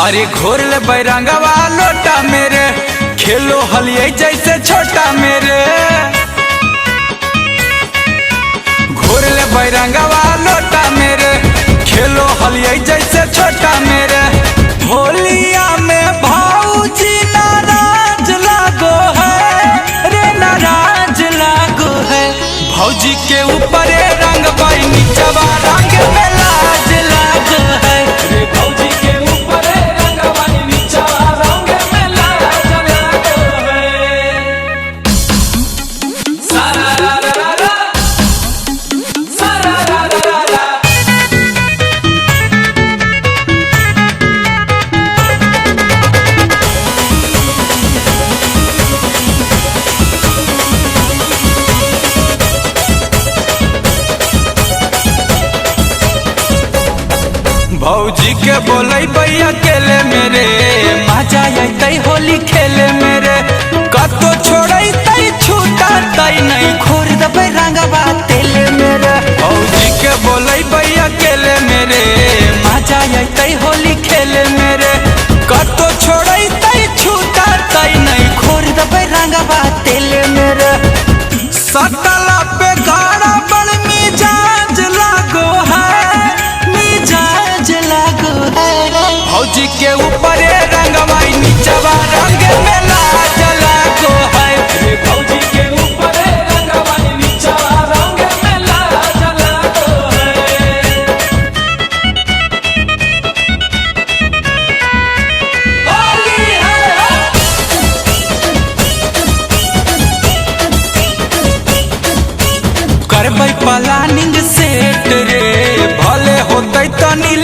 अरे घोर ले बैरंगवा लोटा मेरे, खेलो हलिए जैसे छोटा मेरे। घोर ले बैरंगवा लोटा मेरे, खेलो हलिए जैसे छोटा मेरे। होलिया में भाऊजी नाराज लागो है रे, नाराज लागो है। भौजी के ऊपर रंग बाई नीचवा रंग में लाज लागो है रे। भौजी के ऊपर रंग बाई नीचवा रंग में लाज लागो है। सारा रा रा रा, सारा रा रा रा। भौजी के बोले भैया अकेले मेरे, मजा आई होली खेले मेरे। कतो छोड़ई तई छूटा तई नहीं, खोर दबे रंगवा तेले मेरे। भौजी के बोले भैया अकेले मेरे, मजा आई होली खेले मेरे। कतो छोड़ई तई छूटा तई नहीं, खोर दबे रंगवा तेले मेरे। सटला पे गाड़ा बड़ मिजाज लागो है, मिजाज लागो है। भौजी के ऊपर रंगवाई नीचवा रंग में लाज लागो है रे। भौजी के ऊपर रंगवाई नीचवा रंग में लाज लागो है। होली है करबै प्लानिंग सेट रे, भले होतै तनी